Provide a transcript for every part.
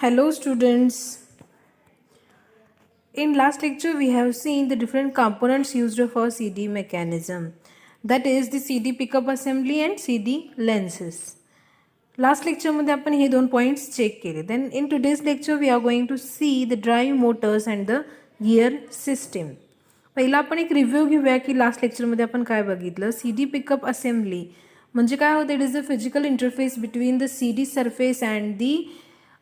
Hello students. In last lecture we have seen the different components used for CD mechanism, that is the CD pickup assembly and CD lenses. Last lecture मध्ये आपण हे दोन points check केले. Then in today's lecture we are going to see the drive motors and the gear system. पहिला आपण एक review घेऊया की लास्ट लेक्चर मध्ये आपण काय बघितलं. CD pickup assembly म्हणजे काय होतं. It is the physical interface between the CD surface and the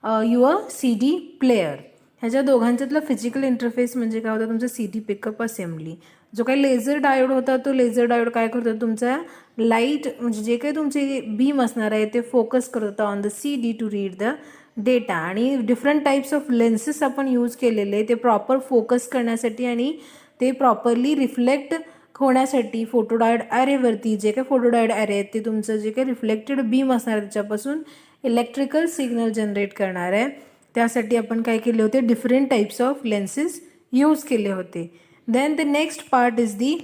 your CD player. ह्याच्या दोघांच्यातला फिजिकल इंटरफेस म्हणजे काय होतं तुमचं CD पिकअप असेंब्ली. जो काही लेझर डायोड होता तो लेझर डायोड काय करतो तुमचा लाईट म्हणजे जे काही तुमचे बीम असणार आहे ते फोकस करत होता on the CD to read the data. आणि डिफरंट टाईप्स ऑफ लेन्सेस आपण यूज केलेले ते प्रॉपर फोकस करण्यासाठी आणि ते प्रॉपरली रिफ्लेक्ट होण्यासाठी फोटोडायोड ॲरेवरती जे काही फोटोडायोड ॲरे आहेत ते तुमचं जे काही रिफ्लेक्टेड बीम असणार आहे त्याच्यापासून इलेक्ट्रिकल सिग्नल जनरेट करणार आहे. त्यासाठी आपण काय केले होते different types of lenses use केले होते. Then the next part is the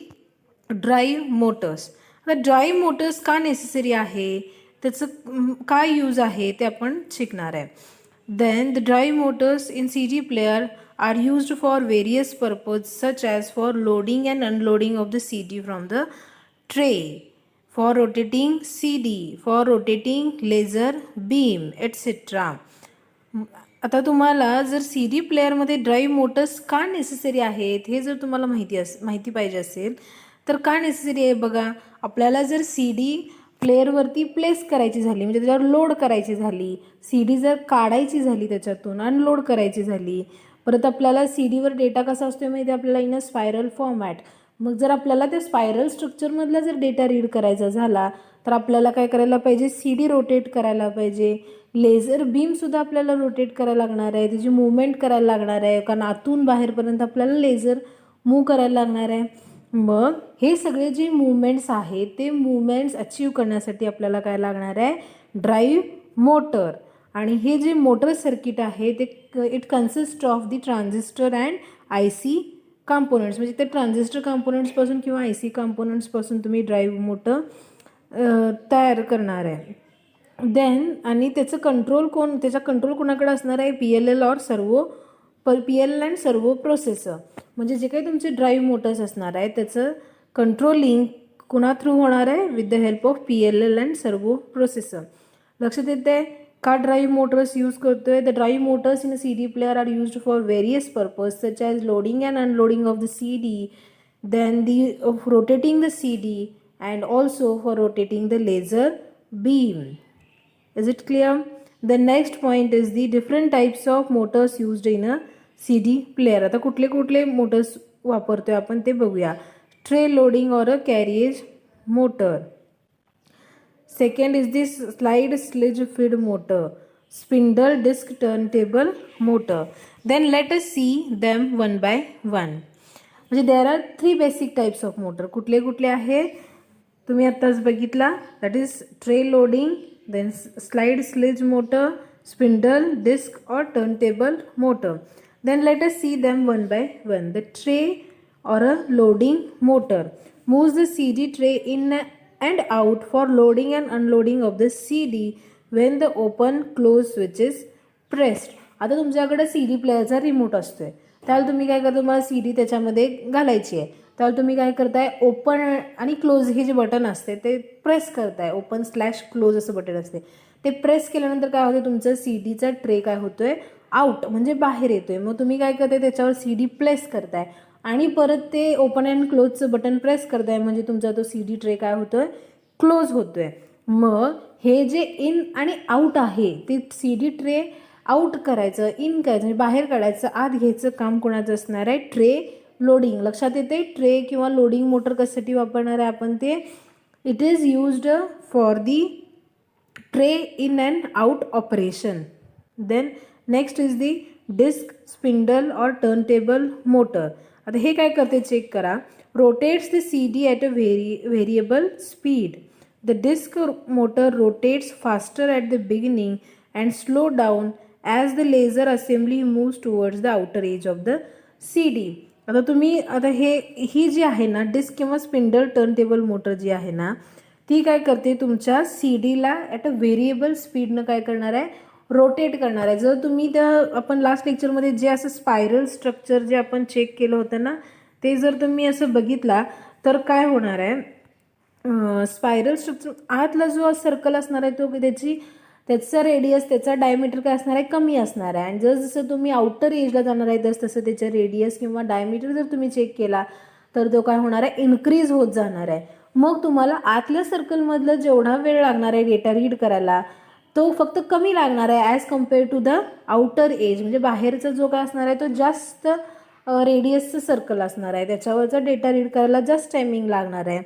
drive motors. आता ड्राईव्ह मोटर्स का नेसेसरी आहे त्याचं काय यूज आहे ते आपण शिकणार आहे. Then the drive motors in CD player are used for various purposes such as for loading and unloading of the CD from the tray, for rotating CD, for rotating laser beam etc. आता तुम्हाला जर CD प्लेअरमध्ये drive motors का necessary आहेत हे जर तुम्हाला माहिती पाहिजे असेल तर का नेसेसरी आहे बघा. आपल्याला जर CD प्लेअरवरती प्लेस करायची झाली म्हणजे त्याच्यावर लोड करायची झाली, CD जर काढायची झाली त्याच्यातून अनलोड करायची झाली, परत आपल्याला CDवर डेटा कसा असतो माहिती आपल्याला इन अ स्पायरल फॉर्मॅट. मग जर आपल्याला त्या स्पायरल स्ट्रक्चरमधला जर डेटा रीड करायचा झाला तर आपल्याला काय करायला पाहिजे CD रोटेट करायला पाहिजे. लेझर बीमसुद्धा आपल्याला रोटेट करायला लागणार आहे, त्याची मूवमेंट करायला लागणार आहे कारण आतून बाहेरपर्यंत आपल्याला लेझर मूव करायला लागणार आहे. मग हे सगळे जे मूवमेंट्स आहेत ते मूवमेंट्स अचीव करण्यासाठी आपल्याला काय लागणार आहे ड्राईव्ह मोटर. आणि हे जे मोटर सर्किट आहे ते it consist of the transistor and IC components. म्हणजे ते ट्रान्झिस्टर कंपोनंट्सपासून किंवा IC कंपोनंट्सपासून तुम्ही ड्राईव्ह मोटर तयार करणार आहे. देन आणि त्याचा कंट्रोल कोणाकडे असणार आहे PLL अँड सर्वो प्रोसेसर. म्हणजे जे काही तुमचे ड्राईव्ह मोटर्स असणार आहे त्याचं कंट्रोलिंग कुणा थ्रू होणार आहे with the help of PLL and servo processor. लक्षात येते का ड्राईव्ह मोटर्स यूज करतोय. The drive motors in CD player are used for various purpose such as loading and unloading of the CD, then rotating the CD and also for rotating the laser beam. Is it clear? The next point is the different types of motors used in a CD player. आता कुठले Motors वापरतोय आपण ते बघूया. Tray loading और a carriage motor. Second is this slide sledge feed motor, spindle disc turntable motor. Then let us see them one by one. म्हणजे there are 3 basic types of motor. कुठले आहेत तुम्ही आत्ताच बघितला. That is tray loading, then slide sledge motor, spindle disc or turntable motor. Then let us see them one by one. The tray or a loading motor moves the CD tray in and out for loading and unloading of the CD when the open close switch is pressed. आता तुमच्याकडे CD प्लेअरचा remote असतोय त्याला तुम्ही काय करता तुम्हाला CD त्याच्यामध्ये घालायची आहे त्याला तुम्ही काय करताय ओपन आणि क्लोज हे जे बटन असते ते प्रेस करताय. ओपन/क्लोज असं बटन असते ते प्रेस केल्यानंतर काय होतं तुमचं CDचा ट्रे काय होतोय आउट म्हणजे बाहेर येतोय. मग तुम्ही काय करताय त्याच्यावर CD प्लेस करताय आणि परत ते ओपन अँड क्लोजचं बटन प्रेस करताय म्हणजे तुमचा तो CD ट्रे काय होतोय क्लोज होतोय. मग हे जे इन आणि आउट आहे ते CD ट्रे आउट करायचं इन करायचं म्हणजे बाहेर काढायचं आत घ्यायचं काम कोणाचं असणार आहे ट्रे लोडिंग. लक्षात येते ट्रे किंवा लोडिंग मोटर कशासाठी वापरणार आहे आपण ते. It is used for the tray in and out operation. Then next is the disk spindle और टर्नटेबल मोटर. आता हे काय करते चेक करा. Rotates the CD at a variable speed. The disk motor rotates faster at the beginning and slow down as the laser assembly moves towards the outer edge of the CD. आता ही जी आहे ना disk किंवा spindle turntable motor जी आहे ना ती काय करते तुमच्या CDला ॲट अ व्हेरिएबल स्पीडनं काय करणार आहे रोटेट करणार आहे. जर तुम्ही त्या आपण लास्ट लेक्चरमध्ये जे असं स्पायरल स्ट्रक्चर जे आपण चेक केलं होतं ना, ते जर तुम्ही असं बघितला तर काय होणार आहे, स्पायरल स्ट्रक्चर आतला जो सर्कल असणार आहे तो त्याचा रेडियस, त्याचा डायमीटर काय असणार आहे, कमी असणार आहे. आणि जसं तुम्ही आउटर एजला जाणार आहे तसं त्याचा रेडियस किंवा डायमीटर जर तुम्ही चेक केला तर तो काय होणार आहे, इन्क्रीज होत जाणार आहे. मग तुम्हाला आतल्या सर्कलमधलं जेवढा वेळ लागणार आहे डेटा रीड करायला तो फक्त कमी लागणार आहे as compare to the outer edge. म्हणजे बाहेरचा जो काय असणार आहे तो जास्त रेडियसचं सर्कल असणार आहे, त्याच्यावरचा डेटा रीड करायला जास्त टायमिंग लागणार आहे.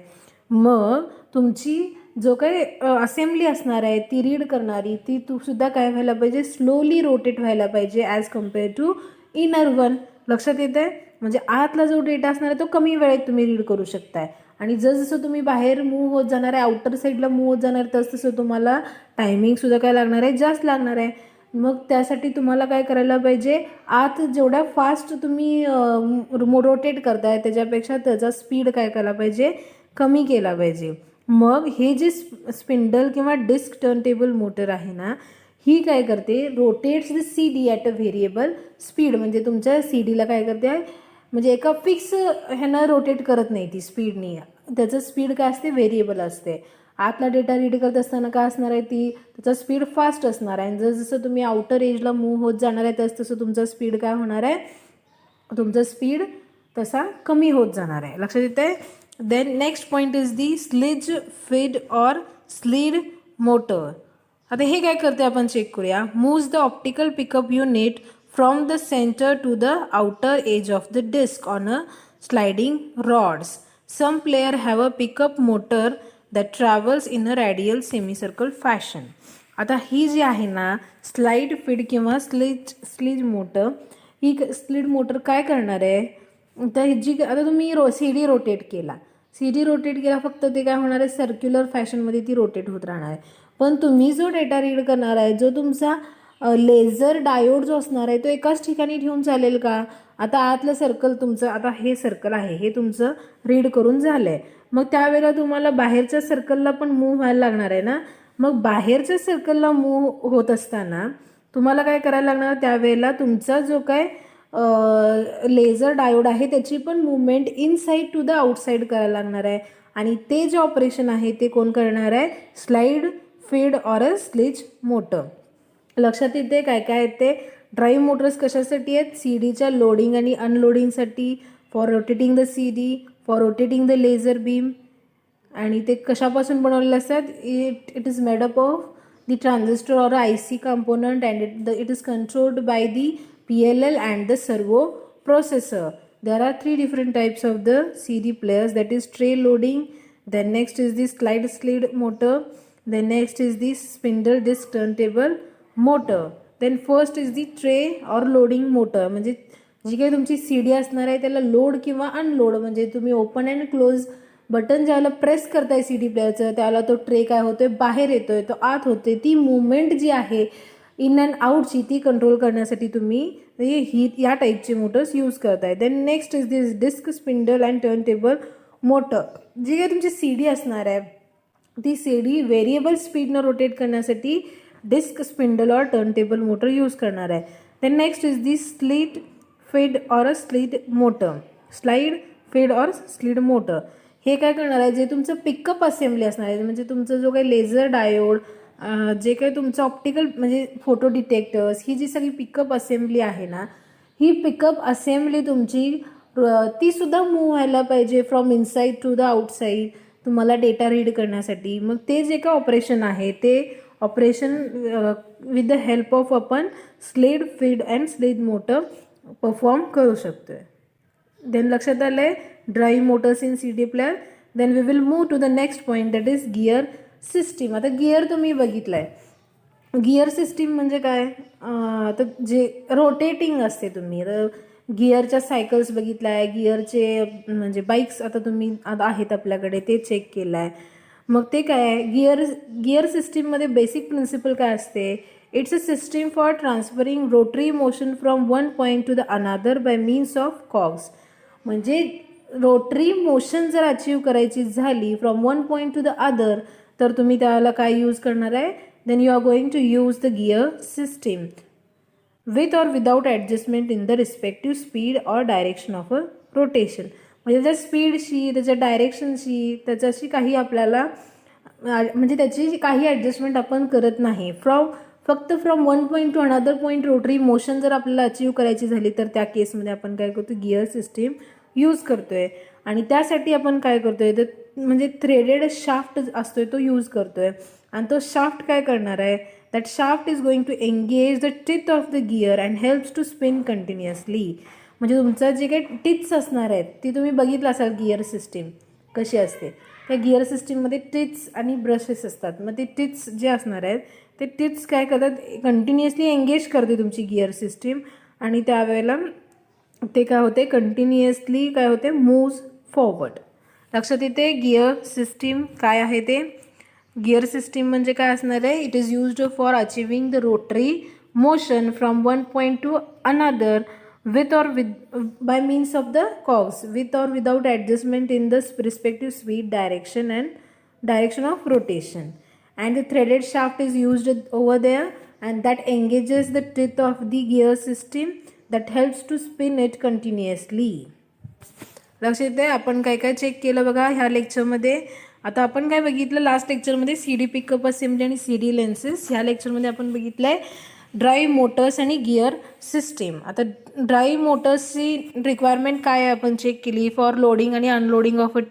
मग तुमची जो काही असेंब्ली असणार आहे ती रीड करणारी ती सुद्धा काय व्हायला पाहिजे, स्लोली रोटेट व्हायला पाहिजे as compare to inner one. लक्षात येत आहे? म्हणजे आतला जो डेटा असणार आहे तो कमी वेळेत तुम्ही रीड करू शकताय. आणि जसं तुम्ही बाहेर मूव्ह होत जाणार आहे, आउटर साईडला मूव्ह होत जाणार तसं तुम्हाला टायमिंगसुद्धा काय लागणार आहे, जास्त लागणार आहे. मग त्यासाठी तुम्हाला काय करायला पाहिजे, आत जेवढ्या फास्ट तुम्ही रोटेट करताय त्याच्यापेक्षा त्याचा स्पीड काय करायला पाहिजे, कमी केला पाहिजे. मग हे जे स्पिंडल किंवा डिस्क टर्नटेबल मोटर आहे ना, ही काय करते, rotates the CD at a variable speed. म्हणजे तुमच्या CDला काय करते, म्हणजे एका फिक्स ह्यानं रोटेट करत नाही ती स्पीडनी, त्याचं स्पीड काय असते, व्हेरिएबल असते. आतला डेटा रीड करत असताना काय असणार आहे, त्याचा स्पीड फास्ट असणार आहे. आणि जसं तुम्ही आउटर एजला मूव्ह होत जाणार आहे तसं तुमचा स्पीड काय होणार आहे, तुमचा स्पीड तसा कमी होत जाणार आहे. लक्षात येत आहे? Then next point is the sledge feed or sled motor. आता हे काय करते आपण चेक करूया. Moves the optical pickup unit from the centre to the outer edge of the disc on a sliding rods. Some player have a pickup motor that travels in a radial semicircle fashion. आता ही जी आहे ना slide feed किंवा sledge motor, ही sled motor काय करणार आहे, तर जी आता तुम्ही CD रोटेट केला, फक्त ते काय होणार आहे, सर्क्युलर फॅशनमध्ये ती रोटेट होत राहणार आहे. पण तुम्ही जो डेटा रीड करणार आहे, जो तुमचा लेझर डायोड जो असणार आहे तो एकाच ठिकाणी ठेवून चालेल का. आता आतलं सर्कल तुमचं, आता हे सर्कल आहे हे तुमचं रीड करून झालं आहे. मग त्यावेळेला तुम्हाला बाहेरच्या सर्कलला पण मूव्ह व्हायला लागणार आहे ना. मग बाहेरच्या सर्कलला मूव्ह होत असताना तुम्हाला काय करायला लागणार, त्यावेळेला तुमचा जो काय लेझर डायोड आहे त्याची पण movement inside to the outside करायला लागणार आहे. आणि ते जे ऑपरेशन आहे ते कोण करणार आहे, slide feed or a sleaze motor. लक्षात येते काय काय येते. ड्राईव्ह मोटर्स कशासाठी आहेत, CDच्या लोडिंग आणि अनलोडिंगसाठी, for rotating the CD, for rotating the laser beam. आणि ते कशापासून बनवलेले असतात, it is made up of the transistor or IC component and it is controlled by the PLL and the servo processor. There are 3 different types of the CD players, that is tray loading, then next is the slide motor, then next is the spindle disc turntable motor. Then first is the tray or loading motor. म्हणजे जी काही तुमची CD असणार आहे त्याला load किंवा unload, म्हणजे तुम्ही open and close button ज्याला प्रेस करताय CD प्लेअरचं त्याला तो ट्रे काय होतोय, बाहेर येतोय, तो आत होते. ती मुवमेंट जी आहे इन अँड आउटची ती कंट्रोल करण्यासाठी तुम्ही ही या टाईपचे मोटर्स यूज करताय. Then next is this disc spindle and turntable motor. जी काही तुमची CD असणार आहे ती CD व्हेरिएबल स्पीडनं रोटेट करण्यासाठी डिस्क स्पिंडल और टर्नटेबल मोटर यूज करणार आहे. Then next is the sled feed or a sled motor. Slide feed और स्लीड मोटर हे काय करणार आहे, जे तुमचं पिकअप असेंब्ली असणार आहे, म्हणजे तुमचं जो काही लेझर डायोड, जे काही तुमचं ऑप्टिकल म्हणजे फोटो डिटेक्टर्स, ही जी सगळी पिकअप असेंब्ली आहे ना, ही पिकअप असेंब्ली तुमची ती सुद्धा मूव्ह व्हायला पाहिजे from inside to the outside तुम्हाला डेटा रीड करण्यासाठी. मग ते जे काय ऑपरेशन आहे ते operation with the help of आपण sled feed and sled motor perform करू शकतो. देन लक्षात आलं आहे drive motors in CD player. Then we will move to the next point, that is gear system. आता गिअर तुम्ही बघितलं आहे, गिअर सिस्टीम म्हणजे काय, तर जे रोटेटिंग असते, तुम्ही गिअरच्या सायकल्स बघितल्या आहे, गिअरचे म्हणजे बाईक्स आता तुम्ही आता आहेत आपल्याकडे ते चेक केलं आहे. मग ते काय आहे, गिअर सिस्टीममध्ये बेसिक प्रिन्सिपल काय असते, it's a system for transferring rotary motion from one point two the another bye means of COGS. म्हणजे रोटरी मोशन जर अचीव करायची झाली from one point two the other तर तुम्ही त्याला काय यूज करणार आहे, then you are going to use the gear system with or without adjustment in the respective speed or direction of a rotation. म्हणजे त्याच्या स्पीडशी, त्याच्या डायरेक्शनशी, त्याच्याशी काही आपल्याला म्हणजे त्याची काही ॲडजस्टमेंट आपण करत नाही. फक्त from one point two another point rotary motion जर आपल्याला अचीव करायची झाली तर त्या केसमध्ये आपण काय करतो, गिअर सिस्टीम यूज करतो आहे. आणि त्यासाठी आपण काय करतो आहे, तर म्हणजे थ्रेडेड शाफ्ट असतो तो यूज करतो आहे. आणि तो शाफ्ट काय करणार आहे, that shaft is going to engage the teeth of the gear and helps to spin continuously. म्हणजे तुमचं जे काही टिथ्स असणार आहेत ती तुम्ही बघितलं असाल गिअर सिस्टीम कशी असते. त्या गिअर सिस्टीममध्ये टिथ्स आणि ब्रशेस असतात. मग ते टिथ्स जे असणार आहेत ते टिथ्स काय करतात, कंटिन्युअसली एंगेज करते तुमची गिअर सिस्टीम. आणि त्यावेळेला ते काय होते, कंटिन्युअसली काय होते, मूव्ज फॉरवर्ड. लक्षात येते गिअर सिस्टीम काय आहे ते. गिअर सिस्टीम म्हणजे काय असणार आहे, it is used for achieving the rotary motion from one point two another with or by means of the cogs, with or without adjustment in the respective speed, direction and direction of rotation. And the threaded shaft is used over there, and that engages the teeth of the gear system that helps to spin it continuously. लक्षात येते आपण काय काय check केलं बघा ह्या लेक्चरमध्ये. आता आपण काय बघितलं लास्ट लेक्चरमध्ये, सी डी पिकअप असेंब्ली आणि सी डी लेन्सेस. ह्या लेक्चरमध्ये आपण बघितलं आहे ड्राईव्ह मोटर्स आणि गिअर सिस्टीम. आता ड्राईव्ह मोटर्सची रिक्वायरमेंट काय आहे आपण चेक केली, फॉर लोडिंग आणि unloading of a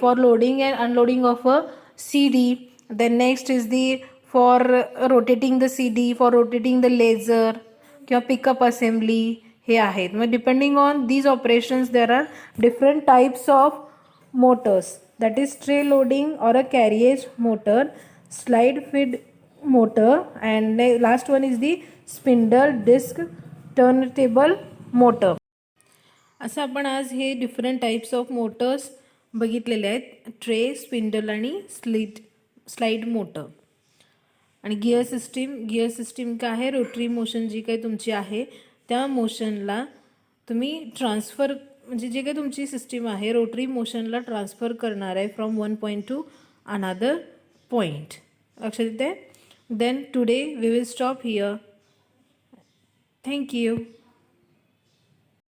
for loading and unloading of a C D. Then next is the for rotating the C D, for rotating the laser किंवा pickup assembly हे आहेत. मग depending on these operations there R different types of motors, that is tray loading और a carriage motor, slide feed motor, and last one is the spindle disc turntable motor. असं आपण आज हे different types of Motors बघितलेले आहेत, tray, spindle आणि slide motor. आणि gear system काय आहे, रोटरी मोशन जी काही तुमची आहे त्या मोशनला तुम्ही ट्रान्सफर, म्हणजे जे काही तुमची सिस्टीम आहे रोटरी मोशनला ट्रान्सफर करणार आहे from one point two another point. लक्षात येते. Then today we will stop here. Thank you.